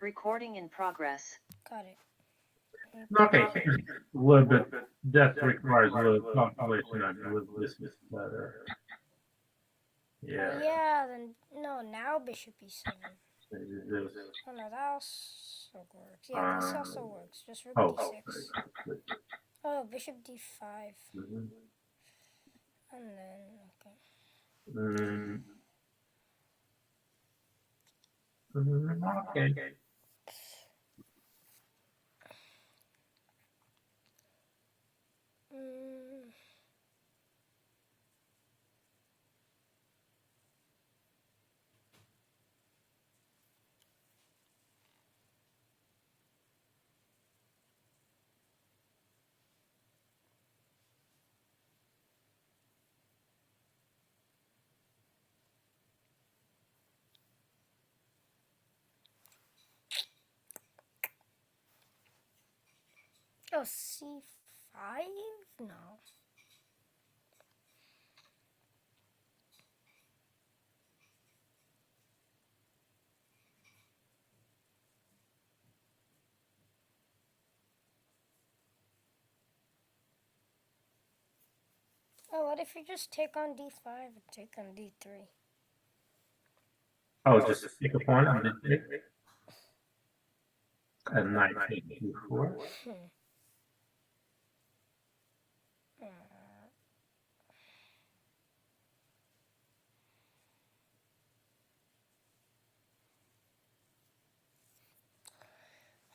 Recording in progress. Got it. Okay, here's a little bit. That requires a little calculation. I believe this is better. Yeah. Oh yeah, then no, now bishop e7. Maybe this. Oh no, that also works. Yeah, this also works. Just rook Oh, d6. Oh, bishop d5. mhm. And then, okay. Mm, okay. Mm, oh, c5? No. Oh, what if you just take on d5 and take on d3? Oh, just take a pawn on the take. And knight takes d4. Hmm.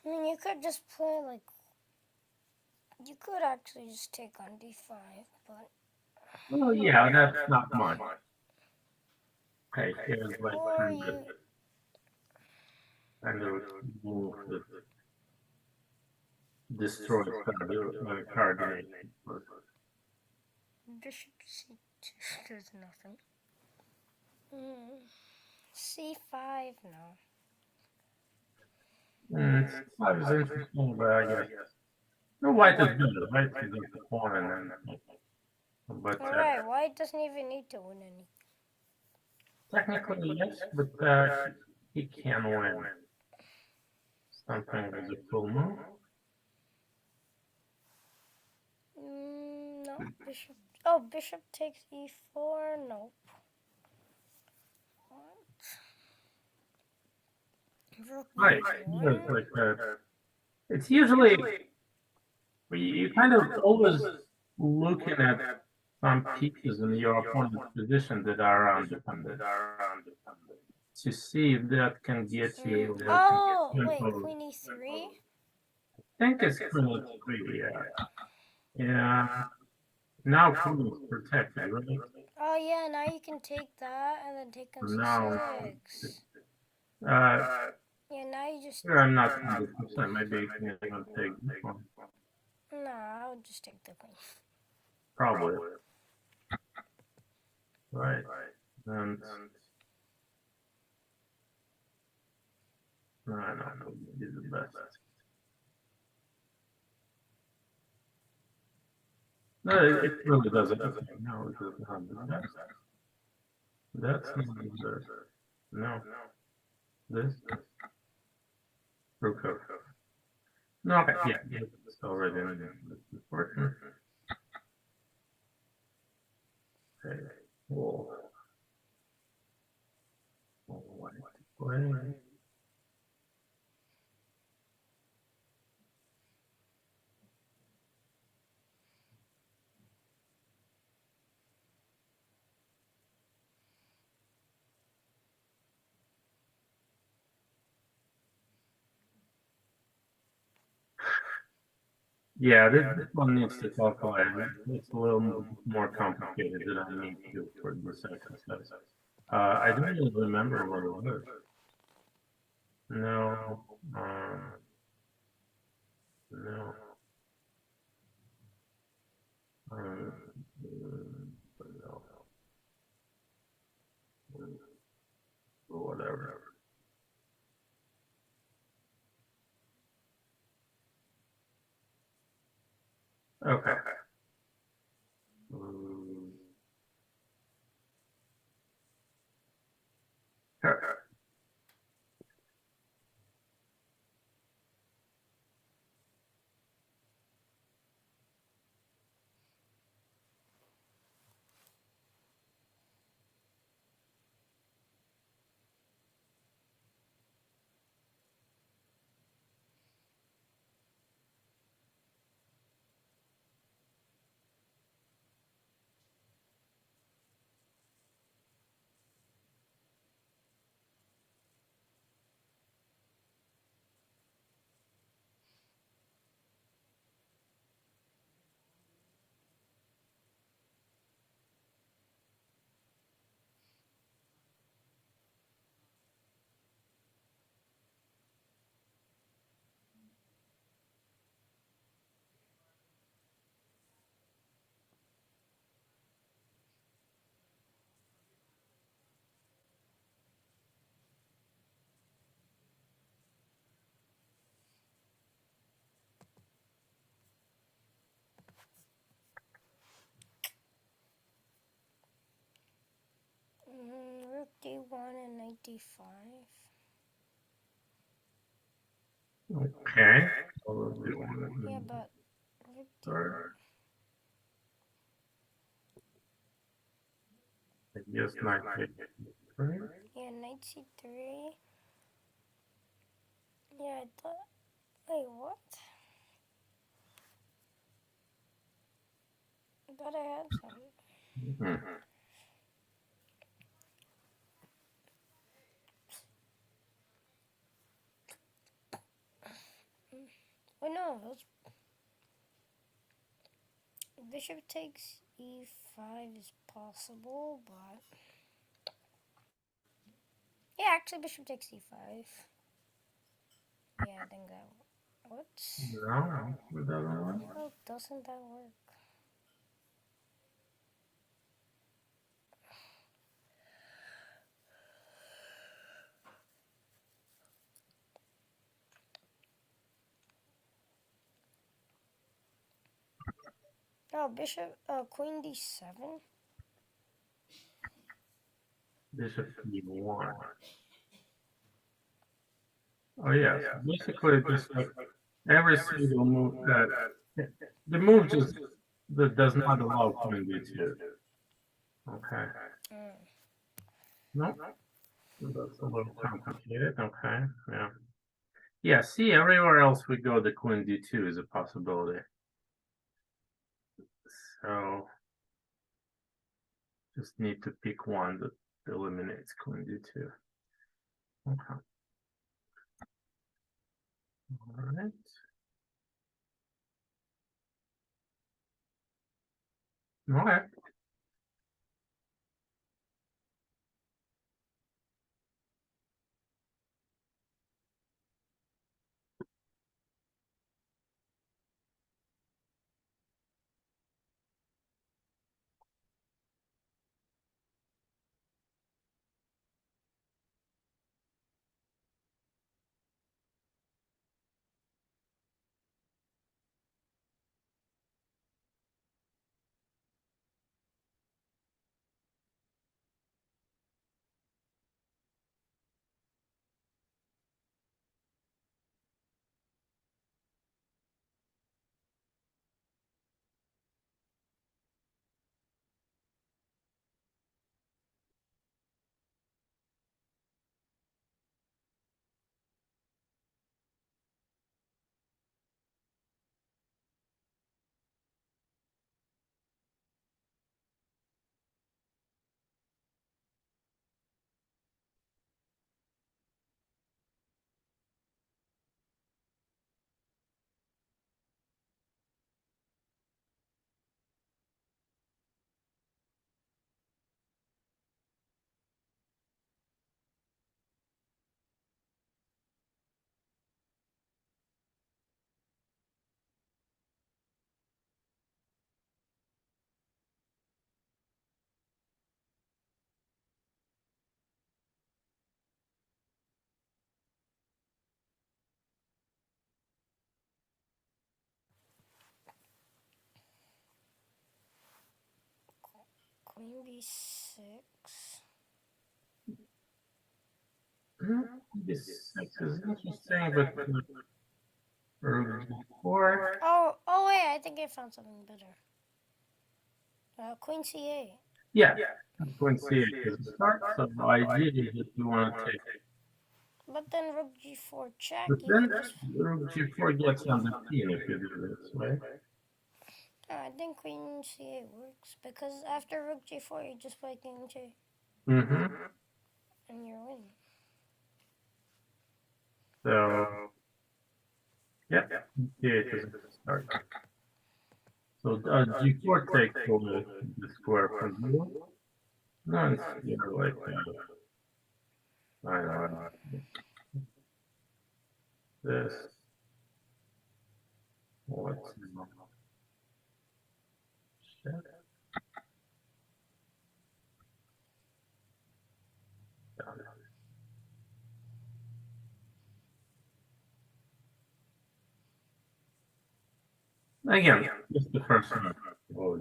I mean, you could just play like. You could actually just take on d5, but. Well, yeah, that's not much. Okay, here's like Or you. kind of move the destroy coordination. Bishop c2 does nothing. C5, no. It's not as interesting, but I guess no, white is better. White is the pawn and then. But Alright, white doesn't even need to win any. technically yes, but he can win. Something is a full move. No, bishop. Oh, bishop takes e4. Nope. Rook Right. e1. Like, it's usually you kind of always looking at some pieces in your opponent's position that are undefended to see if that can get you. Oh, wait, queen e3? I think it's queen e3, yeah. Yeah. Now queen is protected, right? Oh, yeah, now you can take that and then take on Now, c6. uh, Yeah, now you just. here I'm not 100%. Maybe you can even take this one. No, I would just take the queen. Probably. Right. And no, I know would be the best. No, it really doesn't. No, it does not the best. That's not the best. No. This. Rook. No, okay, yeah, it's already in the portion. Okay. Cool. Play. Yeah, this one needs to calculate. It's a little more complicated than I need to for this exercise. I don't really remember what it was. No, no. Um, no. Whatever. Okay. Sure. d5. Okay. Yeah, but rook d. I guess knight takes. Yeah, knight c3. Yeah, I thought. Wait, what? I thought I had some. Hmm. Oh no, that's bishop takes e5 is possible, but yeah, actually bishop takes e5. Yeah, I think that. What? No, it doesn't work. How doesn't that work? Oh, bishop, queen d7. Bishop e1. Oh yes, basically just like every single move the move just that does not allow queen d2. Okay. No, that's a little complicated. Okay. Yeah. Yeah. See, everywhere else we go, the queen d2 is a possibility. So just need to pick one that eliminates queen d2. Okay. All right. Okay. Queen b6. This is interesting, but rook d4. Oh wait, I think I found something better. Queen c8. Yeah, queen c8 is a start. So ideally, that you want to take. But then rook g4 check, But you then could just. rook g4 gets on the queen if you do this, right? I think queen c8 works because after rook g4, you just play king j Mm-hmm. and you're winning. So, yep, c8 is a start. So g4 takes over the square from you. No, it's like I know this. What's shit? Again, just the first one. Oh,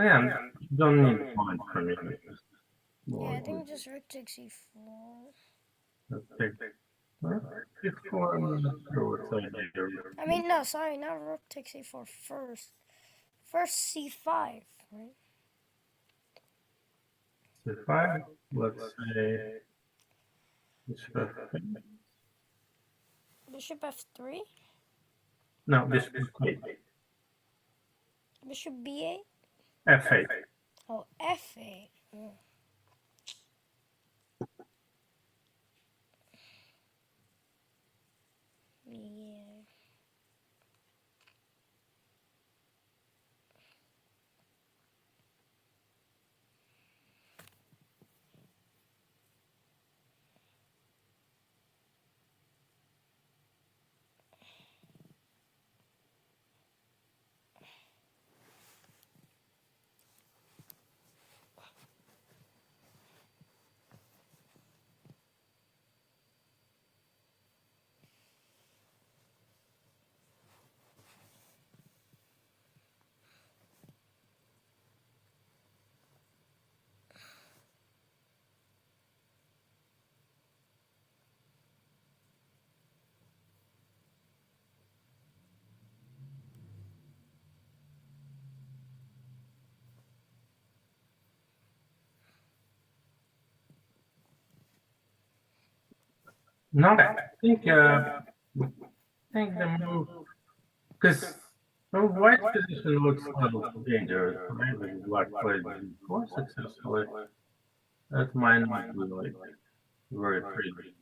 Yeah, you don't need pawn for me. Yeah, I think just rook takes e4. Let's take before I'm not sure what's idea. I mean, no, sorry, not rook takes e4 first. First c5, right? C5, let's say bishop f8. Bishop f3? No, bishop f8. Bishop b8? F8. Oh, f8. Oh. Yeah. No, I think the move, because white position looks a little dangerous, right? With black played before successfully. That might not be like very pretty.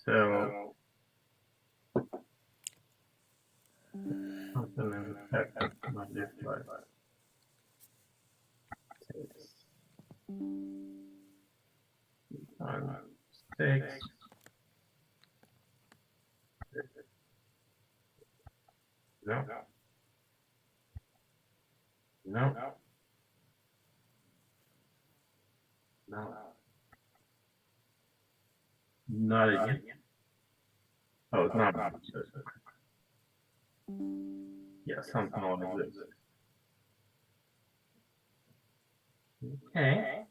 So something in fact might be like six. No, no, no, not again. Oh, it's not. Yeah, something like this. Okay.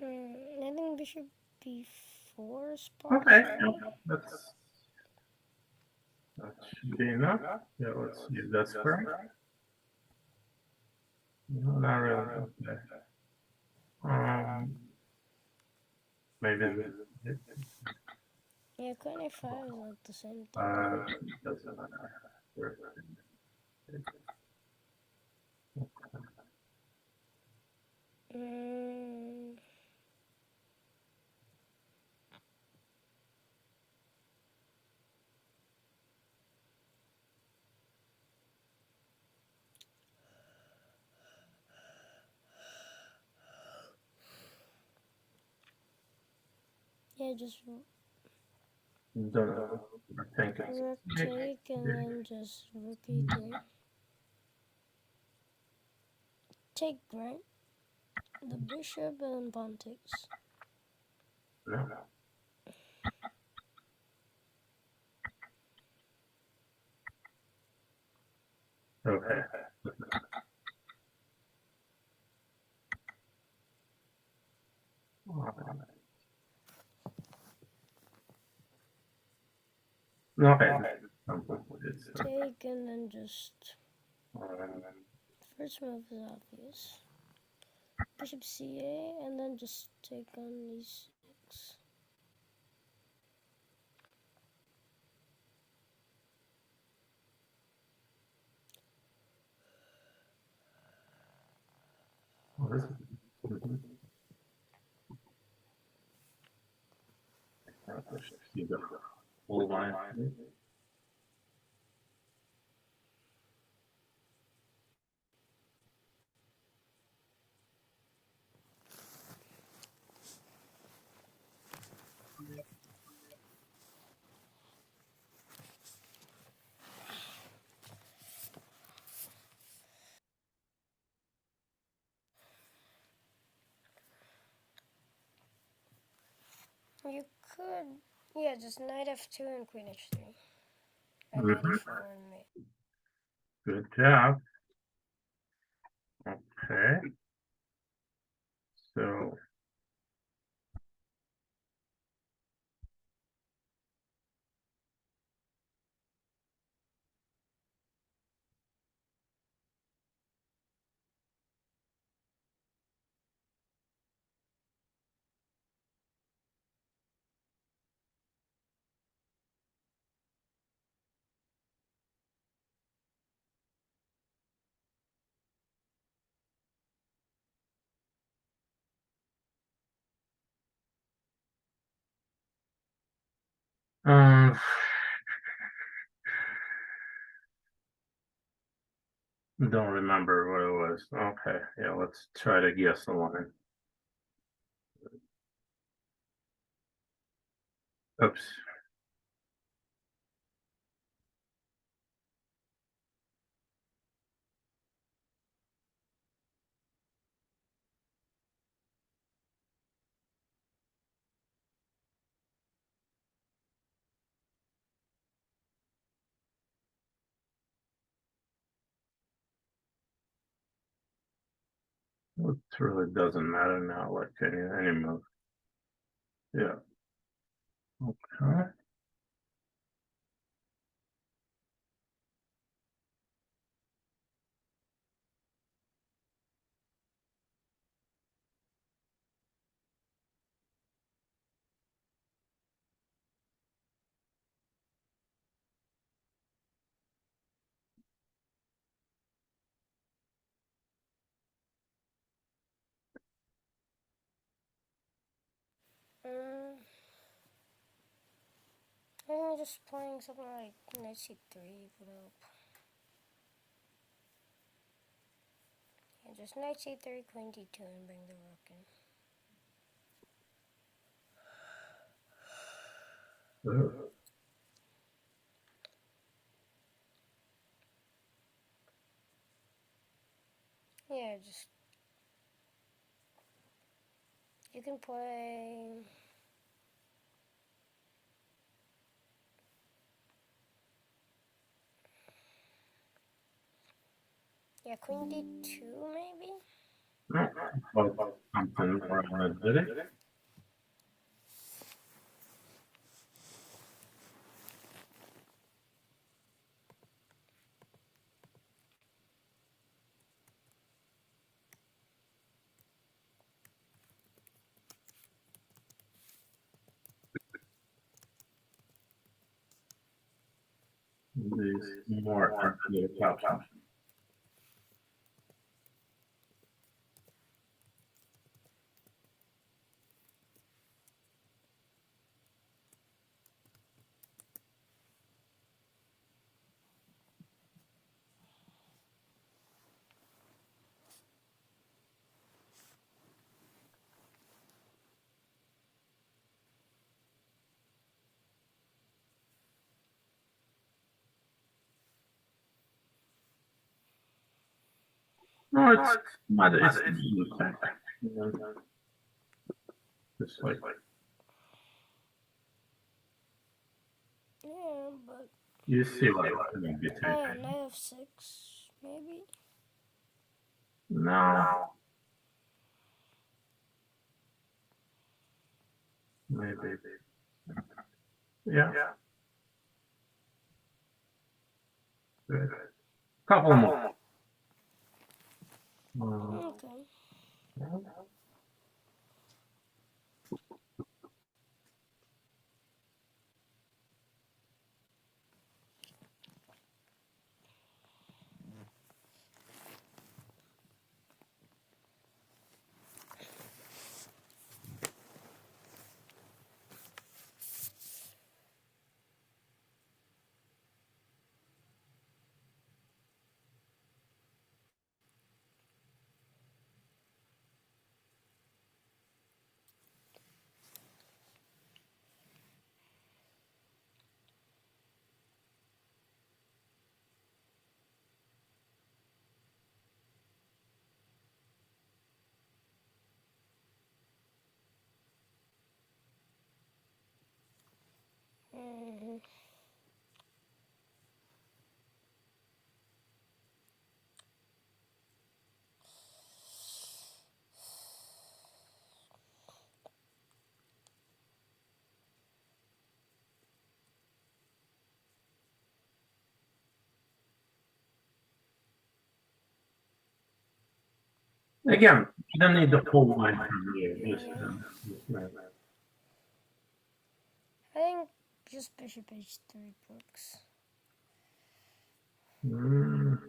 I think bishop b4 is possible. Okay. Yeah, that should be enough. Yeah, let's see if that's correct. No, not really. Okay. Maybe this. Yeah, queen a5 is like the same thing. Doesn't matter. Mm, yeah, just Don't know. I think it's rook take and then just rook e3. Take, right? The bishop and pawn takes. no. Okay. Okay. Take and then just first move is obvious. Bishop c8 and then just take on e6. You could, yeah, just knight f2 and queen h3. And knight e4 and mate. Good job. Okay. So don't remember what it was. Okay, yeah, let's try to guess the line. Oops. It really doesn't matter now, like any move. Yeah. Okay. I'm just playing something like knight c3 would help. Yeah, just knight c3, queen d2, and bring the rook in. Yeah, just you can play. Yeah, queen d2 maybe. Well, something more energetic. These more energetic options. No, it's not. It's just like Yeah, but you see what I'm going to be oh yeah, taking. knight f6 maybe. No, maybe. Yeah. Good. Couple more. Okay. Mm, Again, you don't need the full line from here. Just, yeah. right. I think just bishop h3 books. Mm.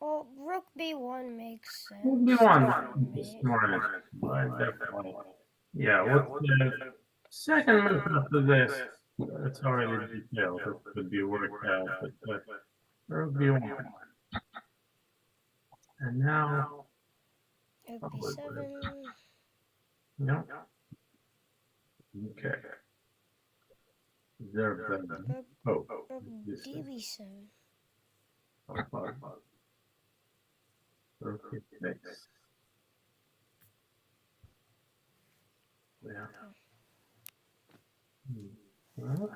Well, rook b1 makes Would be sense one to just me. more interesting, right? Definitely. Yeah, what's the second move after this? It's already detailed. It could be worked out, but rook b1. And now, Rook probably, b7. no. Okay. Observe the, Rook, oh, rook this is, db7. rook e6. Yeah. Well,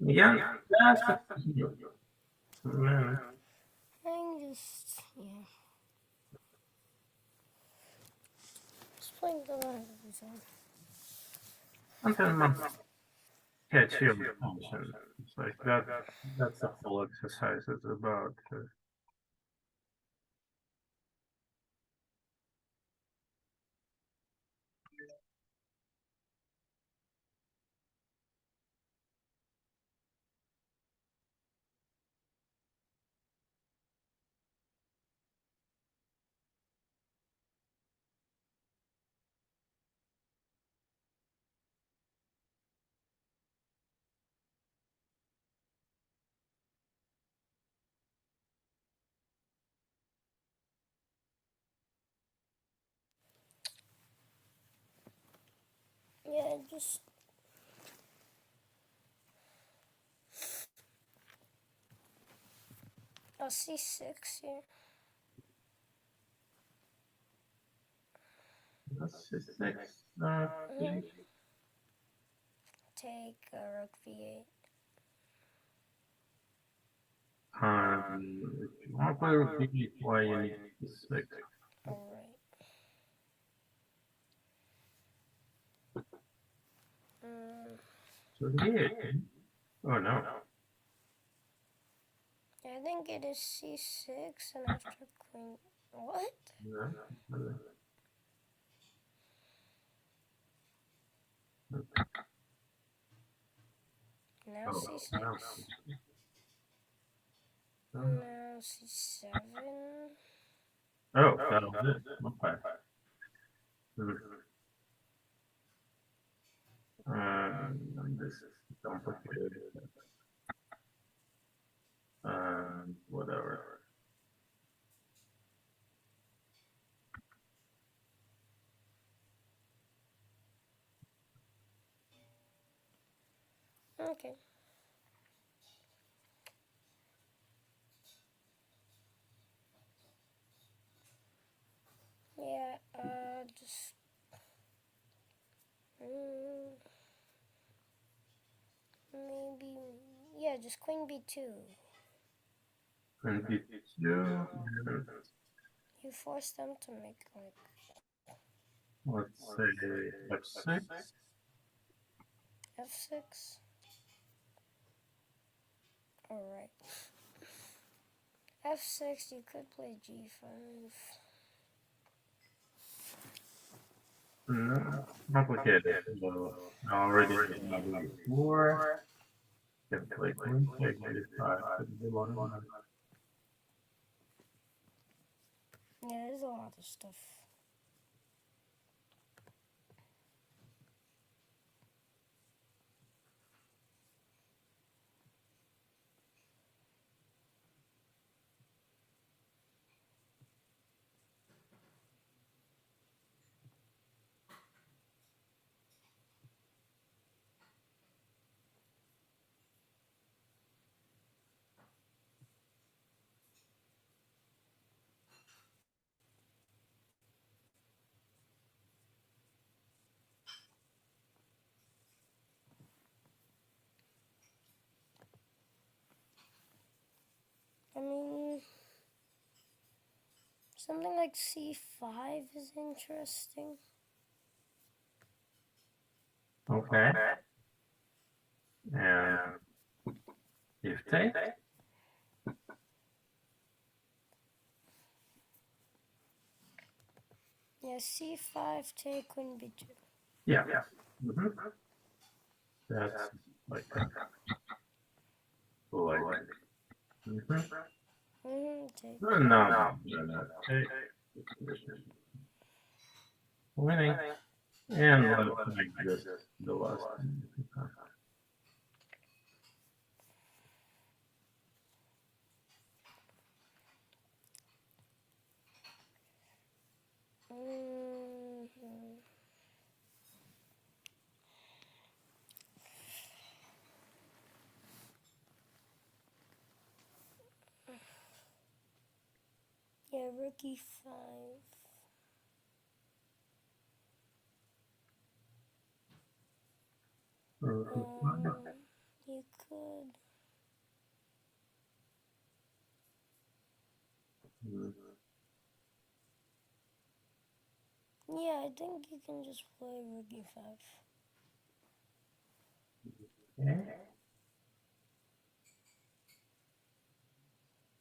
yeah, that's the man. I think just, yeah. Just playing the line of his own. Something must catch your attention. It's like that. That's the whole exercise is about. Yeah, just. I'll C6 here. That's just six. Take rook V8. If you want to play with why you need six. Alright. So here. Oh no. I think it is C6 and after queen. What? No. Now Oh, C6. no. Now C7. Oh, that was it. Okay. This is complicated. Whatever. Okay. Yeah, just. Maybe. Yeah, just queen B2. And B2. You force them to make, like. Let's say F6. F6. Alright. F6, you could play G5. No, complicated. So already have 4. Can play queen, take G5. Yeah, there's a lot of stuff. I mean, something like C5 is interesting. Okay. And if take. Yeah, C5, take queen B2. Yeah. Mm-hmm. That's like Take. No. Take. Winning. And let's make this the last. Yeah, rook E5. You could. Yeah, I think you can just play rook E5. Okay.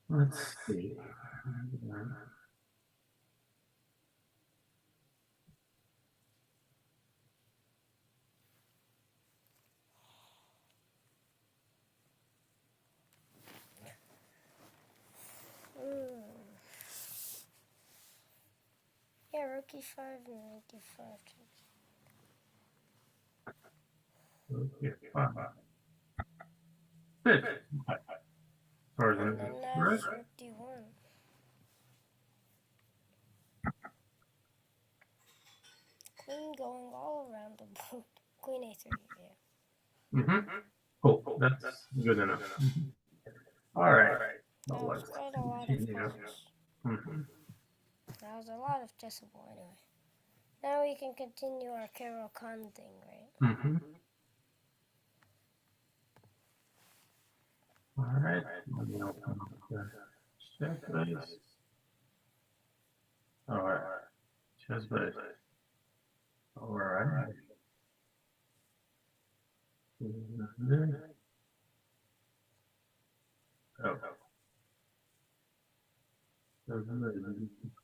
Let's see. Yeah, rook E5 and rook E5. Okay, fine. Good. And then now it's rook D1. Queen going all around the board. Queen a3, yeah. Cool. That's good enough. All right. That Well, was let's quite a lot of continue. puzzles. Mhm. That was a lot of decibel anyway. Now we can continue our Carol Khan thing, right? All right. Let me open up the checklist. All right. Checklist. All right. Oh.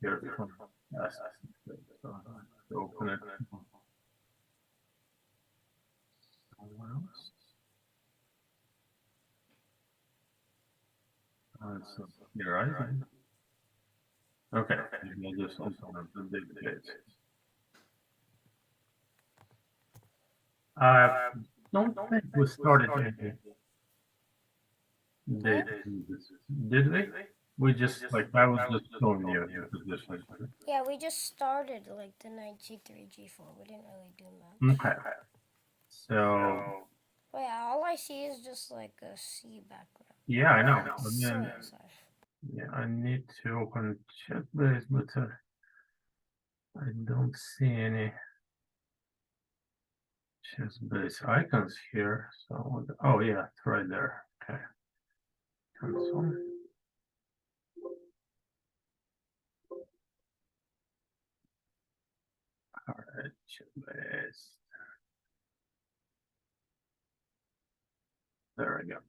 Here from last. So open it. Somewhere else. So here I am. Okay, maybe I'll just open up the big page. I don't think we started anything. Did we? We just like I was just showing you the position. Yeah, we just started like the knight g3, g4. We didn't really do much. Okay. So But yeah, all I see is just like a C background. yeah, I know. It's so inside. Yeah, I need to open ChatBase, but I don't see any ChatBase icons here. So oh yeah, it's right there. Okay. Console. All right, ChatBase. There we go.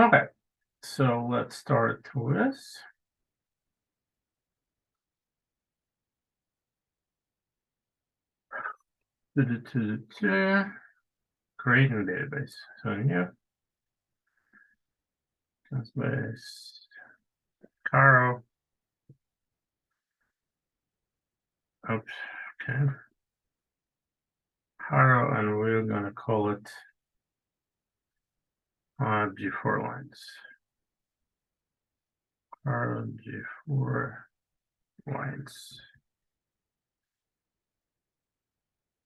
Okay, so let's start with creating database. So new database, Caro. Oops, okay. Caro, and we're gonna call it G4 lines. Caro G4 lines.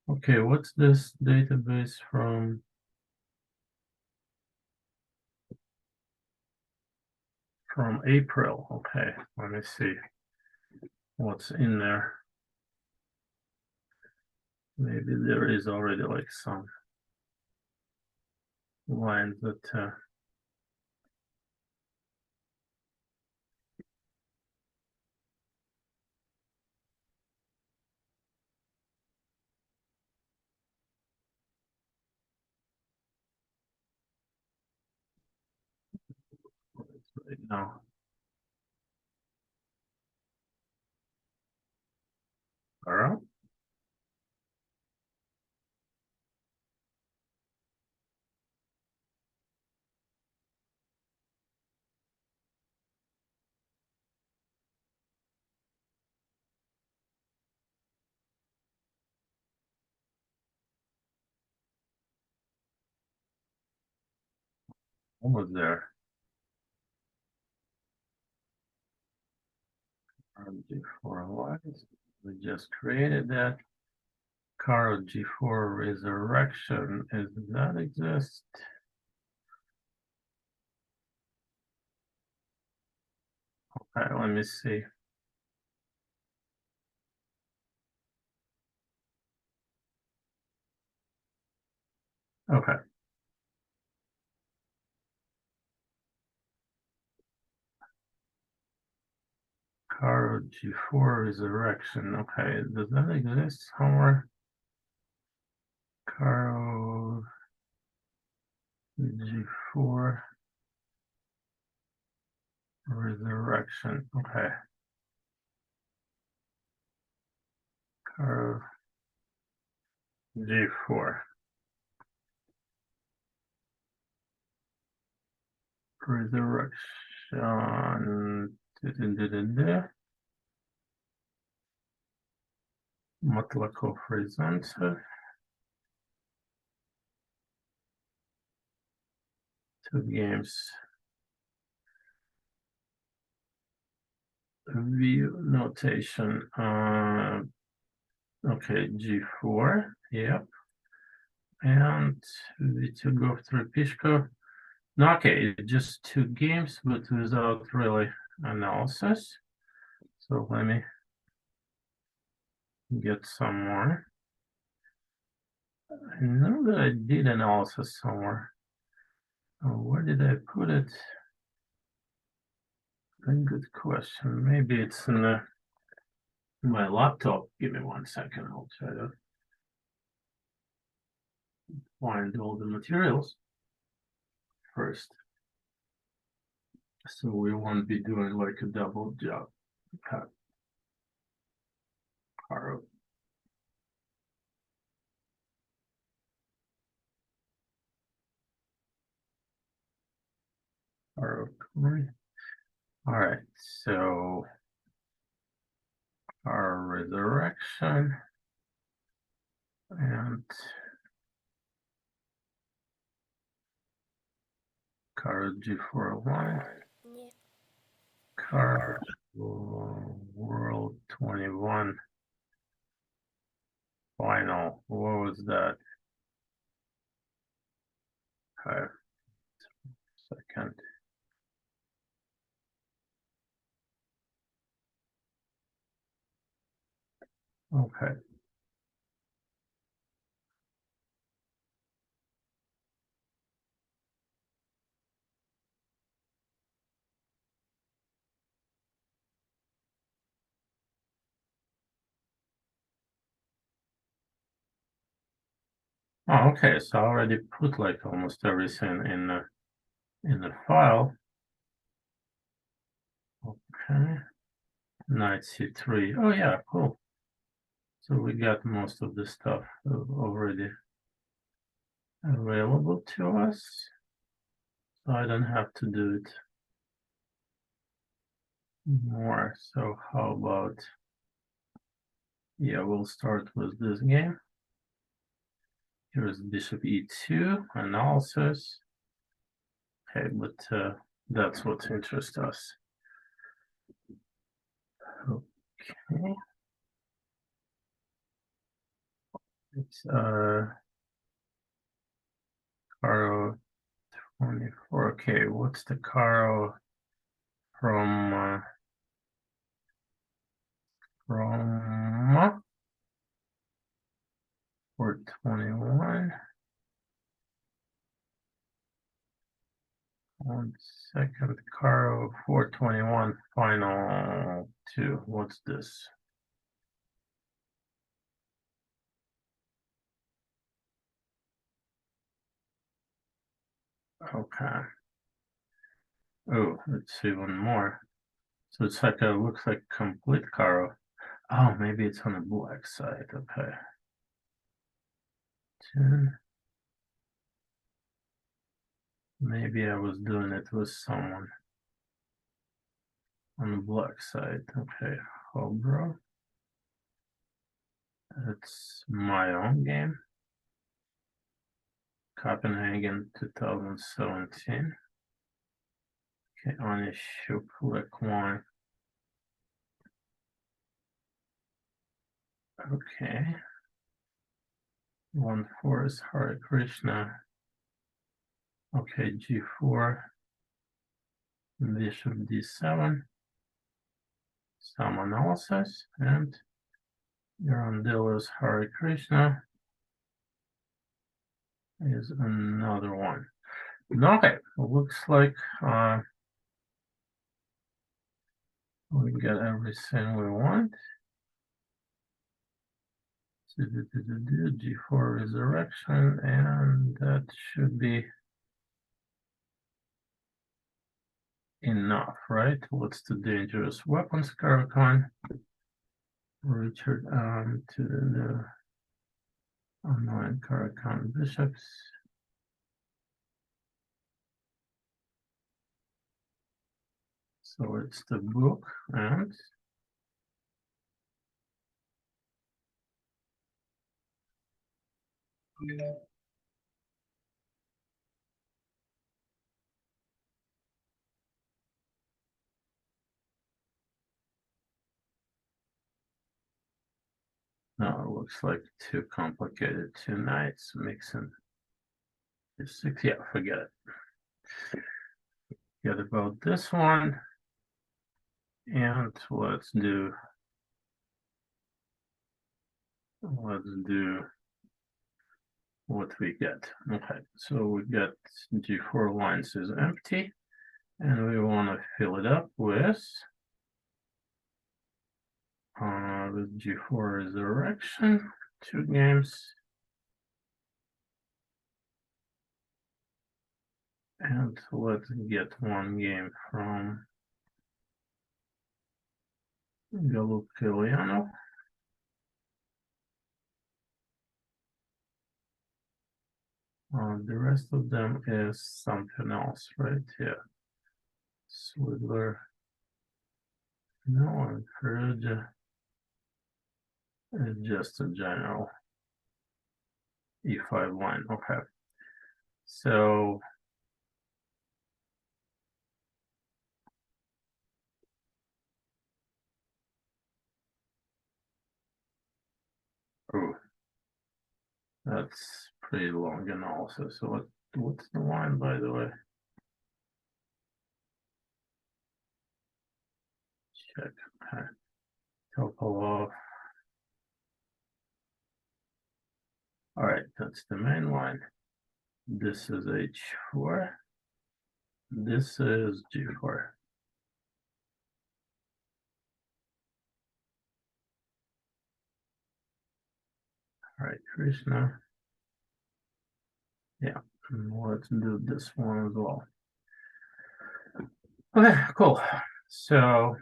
Okay, what's this database from? From April. Okay, let me see what's in there. Maybe there is already like some lines that right now. All right. Almost there. G4 lines. We just created that. Caro G4 resurrection. Does that exist? Okay, let me see. Okay. Caro G4 resurrection. Okay, does that exist somewhere? Caro G4 resurrection. Okay. Caro G4 resurrection. Matlakov horizontal. Two games. View notation. Okay, g4, yep. And to go through Pishko. No, okay, just 2 games, but without really analysis. So let me get some more. I know that I did analysis somewhere. Oh, where did I put it? A good question. Maybe it's in my laptop. Give me 1 second. I'll try to find all the materials first. So we won't be doing like a double job. Okay. All right, so our resurrection and card G401, Yeah. card World 21 final. What was that? 5 second. Okay. Oh, okay. So I already put like almost everything in the file. Okay. Knight C3. Oh yeah, cool. So we got most of the stuff already available to us. So I don't have to do it more. So how about, yeah, we'll start with this game. Here's bishop e2 analysis. Okay, but that's what interests us. Okay. It's Caro 24. Okay, what's the Caro from 421? 1 second, Caro 421 final 2. What's this? Okay. Oh, it's even more. So it's like looks like complete Caro. Oh, maybe it's on the black side. Okay. 10. Maybe I was doing it with someone on the black side. Okay, Hobro. It's my own game. Copenhagen 2017. Okay, on issue click 1. Okay. 1-4 is Hare Krishna. Okay, G4. Bishop D7. Some analysis. And Yarandila's Hare Krishna is another one. Okay, looks like we got everything we want. G4 resurrection, and that should be enough, right? What's the dangerous weapons Caracan? Richard to the online Caracan bishops. So it's the book and no, looks like too complicated. 2 knights mixing. Six, yeah, forget it. Forget about this one. And let's do what we get. Okay, so we got g4 lines is empty, and we want to fill it up with g4 resurrection, 2 games, and let's get 1 game from Galupiliano. The rest of them is something else, right? Yeah. Swidler. No, encourage. Just a general E5 line. Okay. So oh, that's pretty long analysis. So what's the line, by the way? Check. Okay. Topolov. All right, that's the main line. This is H4. This is G4. All right, Krishna. Yeah, let's do this one as well. Okay, cool. So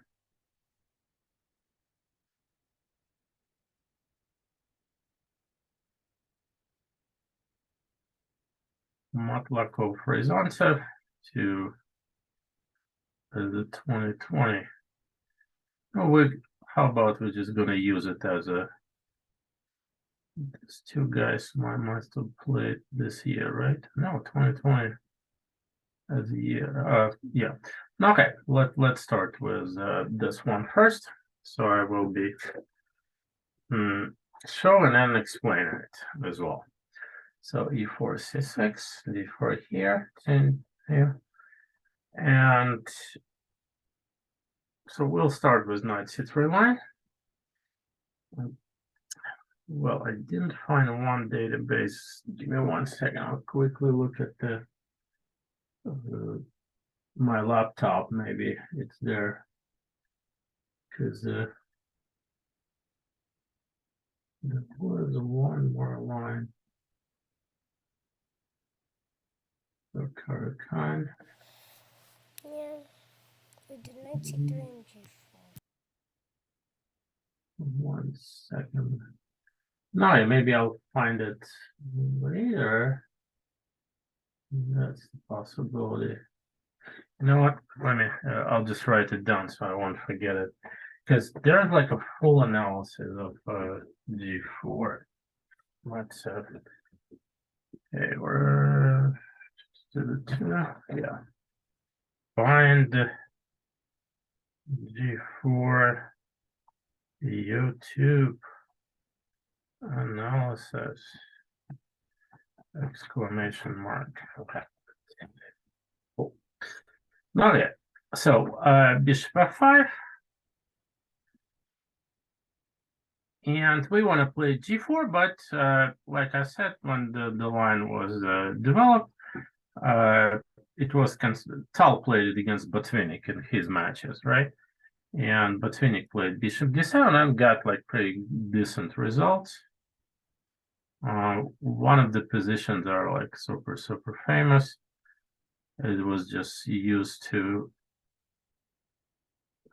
Matlakov Ryazantsev to the 2020. Oh, how about we're just gonna use it as a. These 2 guys must have played this year, right? No, 2020 as a year. Yeah. Okay, let's start with this one first. So I will be showing and explaining it as well. So E4, C6, D4 here, 10 here. And so we'll start with knight C3 line. Well, I didn't find one database. Give me 1 second. I'll quickly look at the my laptop. Maybe it's there because there was one more line. So Karakan. Yeah, we did knight c3 and g4. 1 second. No, maybe I'll find it later. That's the possibility. You know what? Let me. I'll just write it down so I won't forget it. Because there's like a full analysis of G4. Let's okay, we're to the 2. Yeah. Find G4 YouTube analysis exclamation mark. Okay. Cool. Not yet. So bishop f5. And we want to play G4, but like I said, when the line was developed, it was Tal played it against Botvinnik in his matches, right? And Botvinnik played Bishop D7 and got like pretty decent results. One of the positions are like super famous. It was just used to.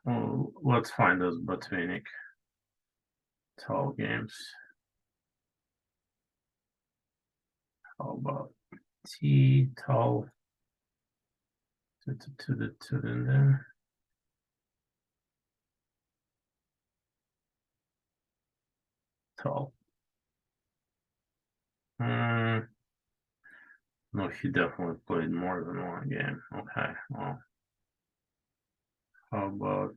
Well, let's find those Botvinnik Tal games. How about T Tal to the there? Tal. No, he definitely played more than 1 game. Okay, well, how about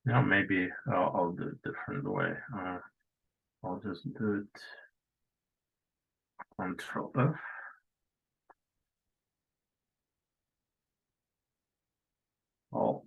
No, maybe I'll do it different way. I'll just do it Control F. All.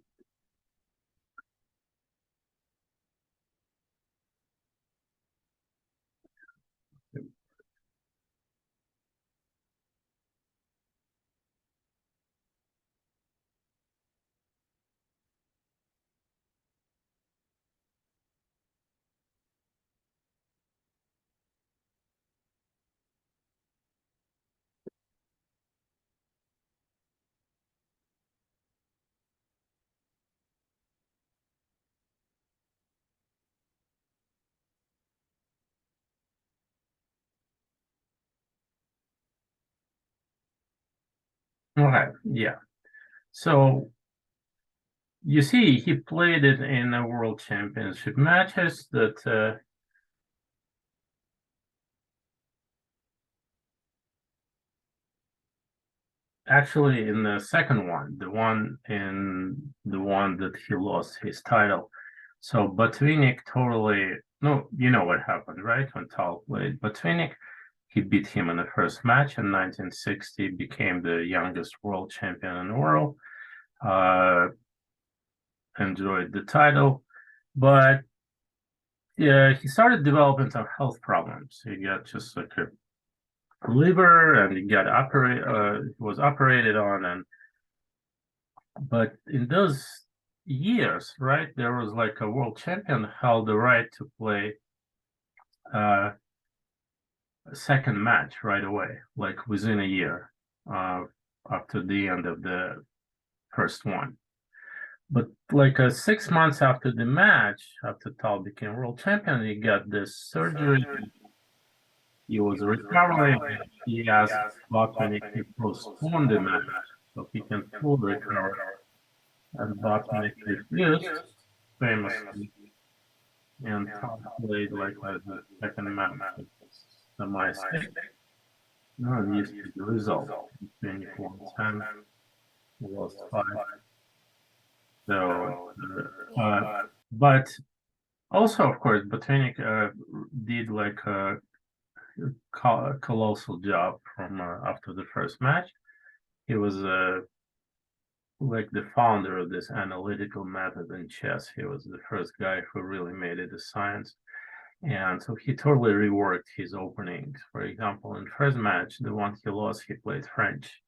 Okay, yeah. So you see, he played it in the World Championship matches that actually in the second one, the one that he lost his title. So Botvinnik totally no, you know what happened, right? When Tal played Botvinnik, he beat him in the first match in 1960, became the youngest world champion in the world. Enjoyed the title, but yeah, he started developing some health problems. He got just like a liver, and he was operated on, and but in those years, right, there was like a world champion held the right to play a second match right away, like within a year after the end of the first one. But like 6 months after the match, after Tal became world champion, he got this surgery. He was recovering. He asked Botvinnik to postpone the match so he can fully recover. And Botvinnik refused, famously, and Tal played like the second match. It's a mistake. No, this is the result. 24-10, he lost 5. So, but also, of course, Botvinnik did like a colossal job from after the first match. He was like the founder of this analytical method in chess. He was the first guy who really made it a science. And so he totally reworked his openings. For example, in first match, the one he lost, he played French.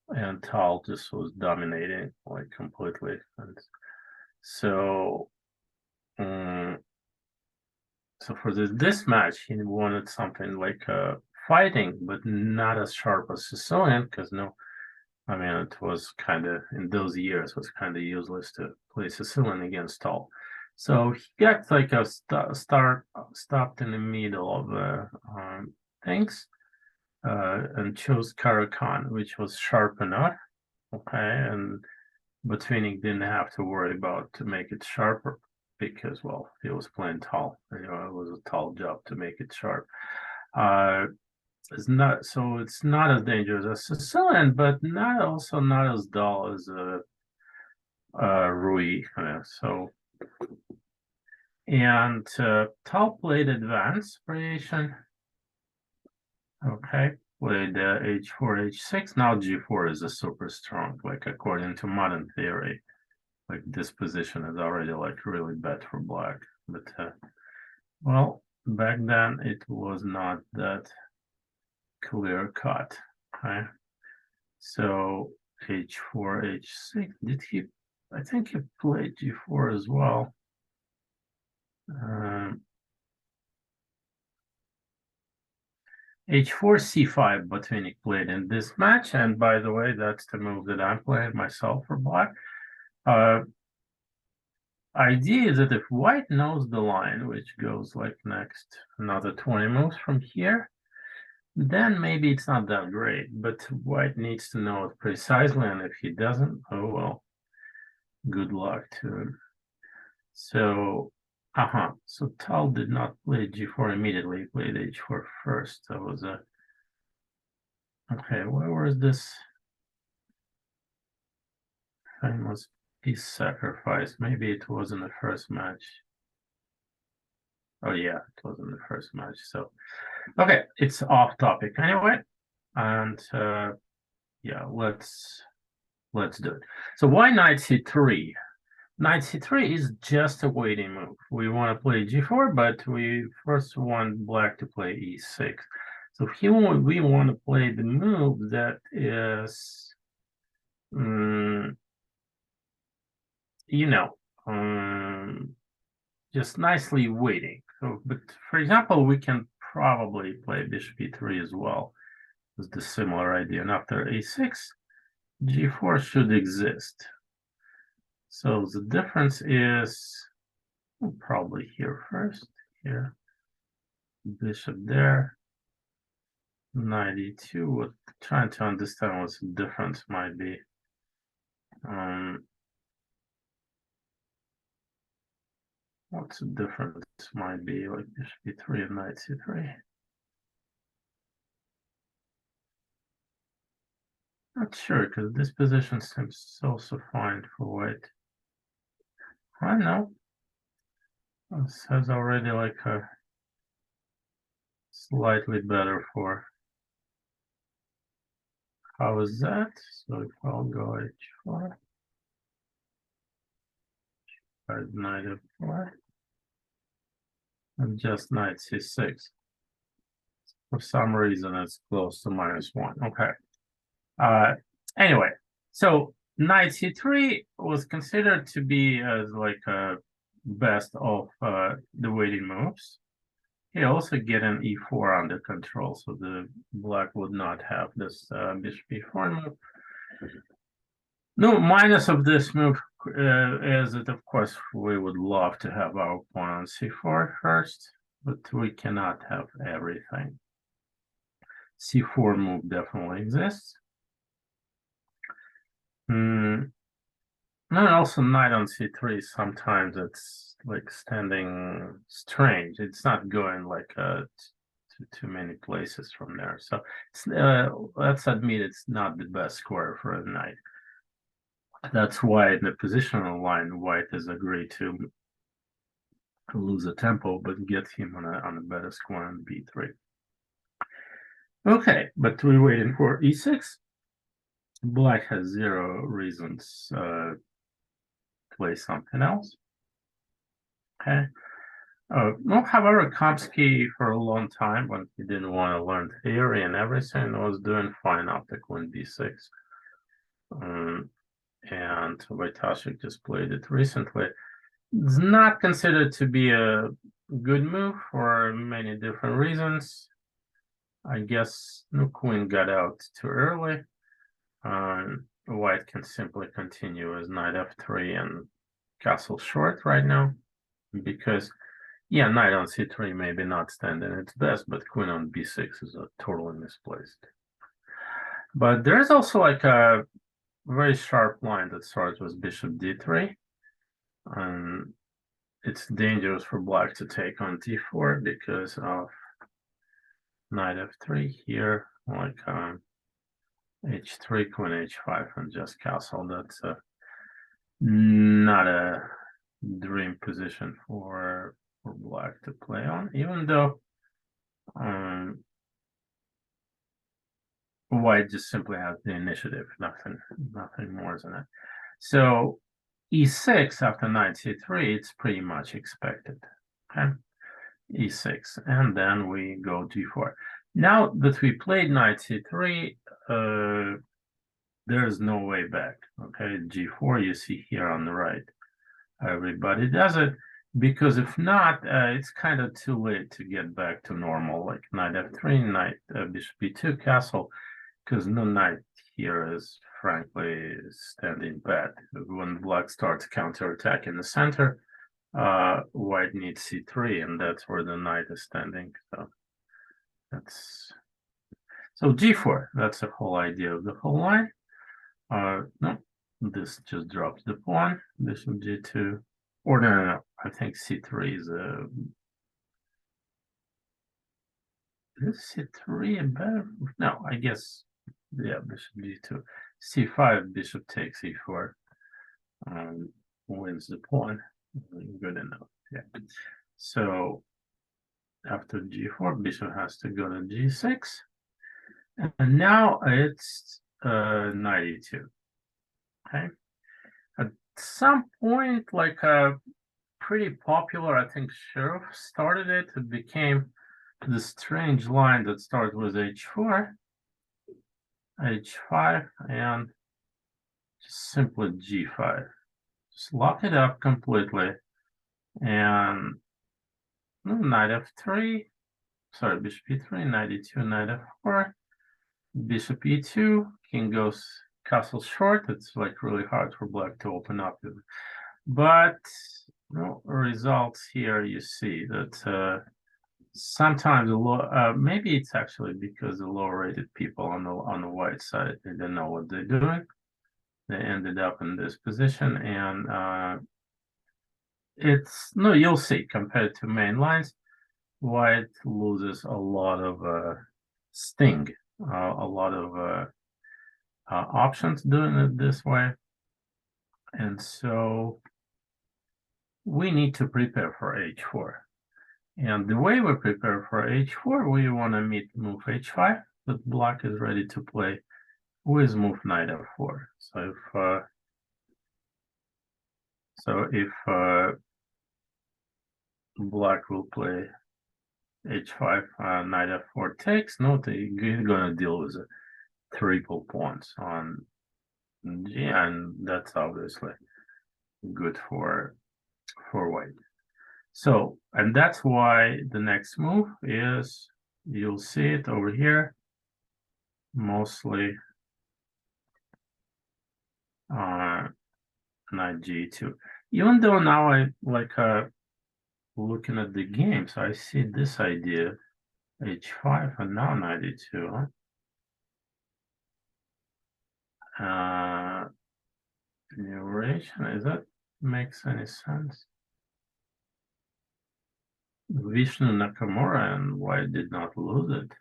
And Tal just was dominating like completely. And so so for this match, he wanted something like fighting, but not as sharp as Sicilian, because no, I mean, it was kind of, in those years, was kind of useless to play Sicilian against Tal. So he got like a stopped in the middle of things and chose Caro-Kann, which was sharp enough. Okay, and Botvinnik didn't have to worry about to make it sharper because, well, he was playing Tal. You know, it was a Tal job to make it sharp. It's not so it's not as dangerous as Sicilian, but not as dull as Rui. So and Tal played advanced variation. Okay, played h4, h6. Now g4 is a super strong, like according to modern theory. Like this position is already like really bad for black, but well, back then it was not that clear cut. Okay, so h4, h6. Did he? I think he played g4 as well. H4, c5, Botvinnik played in this match, and by the way, that's the move that I'm playing myself for black. Idea is that if white knows the line, which goes like next another 20 moves from here, then maybe it's not that great, but white needs to know it precisely, and if he doesn't, oh well, good luck to him. So, so Tal did not play g4 immediately, he played h4 first. That was a, okay, where was this famous piece sacrifice. Maybe it was in the first match. Oh yeah, it was in the first match. So, okay, it's off topic anyway. And yeah, let's do it. So why knight c3? Knight c3 is just a waiting move. We want to play g4, but we first want black to play e6. So here we want to play the move that is, you know, just nicely waiting. So, but for example, we can probably play bishop e3 as well. It's the similar idea. And after a6, g4 should exist. So the difference is probably here first, here, bishop there, knight e2. What trying to understand what the difference might be. What's the difference might be, like bishop e3 and knight c3. Not sure, because this position seems so fine for white. I know. This has already like a slightly better for. How is that? So if I'll go h4, knight f4, and just knight c6. For some reason, it's close to -1. Okay. Anyway, so knight c3 was considered to be as like a best of the waiting moves. He also get an e4 under control, so the black would not have this bishop e4 move. No minus of this move is that, of course, we would love to have our pawn on c4 first, but we cannot have everything. C4 move definitely exists. And also knight on c3, sometimes it's like standing strange. It's not going like to too many places from there. So let's admit it's not the best square for a knight. That's why in the positional line, white has agreed to lose a tempo, but get him on a better square on b3. Okay, but we're waiting for e6. Black has 0 reasons to play something else. Okay. No, however, Kamsky for a long time, when he didn't want to learn theory and everything, was doing fine after queen b6. And Wojtaszek just played it recently. It's not considered to be a good move for many different reasons. I guess no queen got out too early. White can simply continue as knight f3 and castle short right now, because yeah, knight on c3 maybe not standing its best, but queen on b6 is totally misplaced. But there's also like a very sharp line that starts with bishop d3, and it's dangerous for black to take on d4 because of knight f3 here, like h3, queen h5, and just castle. That's not a dream position for black to play on, even though white just simply has the initiative, nothing more than that. So e6 after knight c3, it's pretty much expected. Okay, e6, and then we go g4. Now that we played knight c3, there's no way back. Okay, g4 you see here on the right. Everybody does it, because if not, it's kind of too late to get back to normal, like knight f3, knight bishop b2, castle, because no knight here is frankly standing bad. When black starts counterattack in the center, white needs c3, and that's where the knight is standing. So g4. That's the whole idea of the whole line. No, this just drops the pawn. Bishop g2, or no. I think c3 is a. Is c3 a better? No, I guess. Yeah, bishop g2, c5, bishop takes e4. wins the pawn. Good enough. Yeah. So after g4, bishop has to go to g6. And now it's 92. Okay. At some point, like a pretty popular, I think Sheriff started it. It became the strange line that starts with h4, h5, and just simply g5. Just lock it up completely. And knight f3, sorry, bishop e3, knight e2, knight f4, bishop e2, king goes castle short. It's like really hard for black to open up. But results here, you see that sometimes maybe it's actually because the low-rated people on the white side, they don't know what they're doing. They ended up in this position, and you'll see, compared to main lines, white loses a lot of sting, a lot of options doing it this way. And so we need to prepare for h4. And the way we prepare for h4, we want to move h5, but black is ready to play with move knight f4. So if black will play h5, knight f4 takes, he's gonna deal with a triple pawns on g, and that's obviously good for white. So, and that's why the next move is, you'll see it over here, mostly knight g2. Even though now I like looking at the game, so I see this idea, h5 and now knight e2. Duration, is that makes any sense? Vishnu Nakamura and white did not lose it.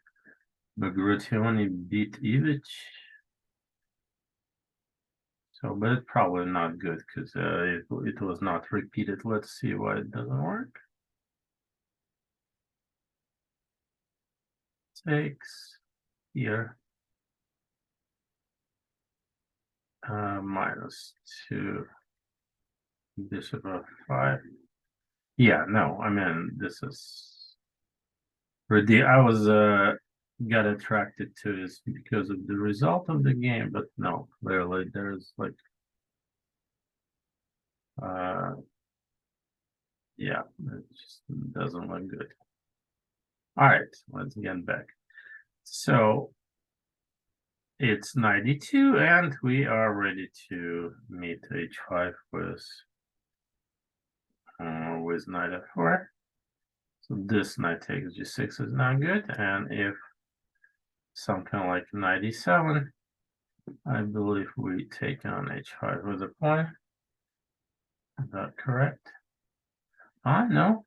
Bagration beat Ivic. So, but it's probably not good because it was not repeated. Let's see why it doesn't work. Takes here. -2. Bishop f5. Yeah, no, I mean, this is I was got attracted to this because of the result of the game, but no, clearly there's like yeah, it just doesn't look good. All right, let's get back. So it's 92, and we are ready to meet h5 with knight f4. So this knight takes g6 is not good, and if something like knight e7, I believe we take on h5 with a pawn. Is that correct? No.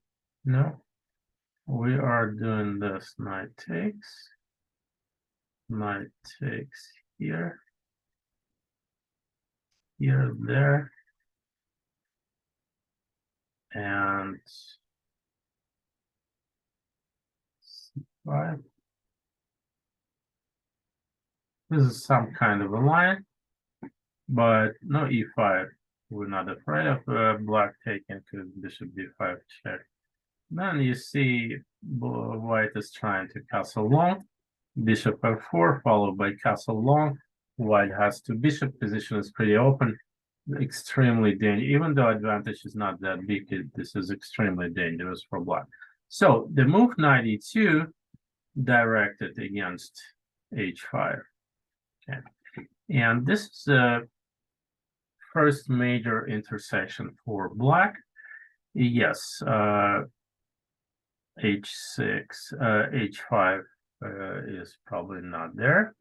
We are doing this knight takes here, there, and c5. This is some kind of a line, but no e5. We're not afraid of black taking because bishop d5 check. Then you see white is trying to castle long, bishop f4 followed by castle long. White has two bishop, position is pretty open, extremely dangerous. Even though advantage is not that big, this is extremely dangerous for black. So the move knight e2 directed against h5. Okay, and this is the first major intersection for black. Yes, h6, h5 is probably not there.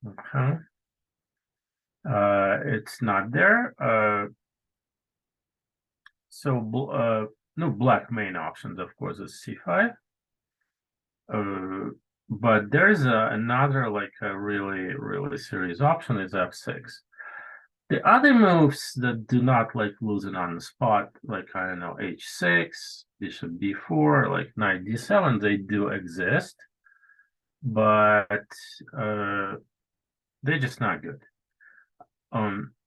Okay, it's not there. So no, black main options, of course, is c5. But there's another like a really serious option is f6. The other moves that do not like losing on the spot, like I don't know, h6, bishop b4, like knight d7, they do exist, but they're just not good.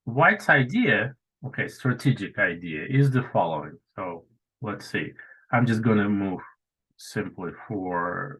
White's idea, okay, strategic idea is the following. So let's see. I'm just gonna move simply for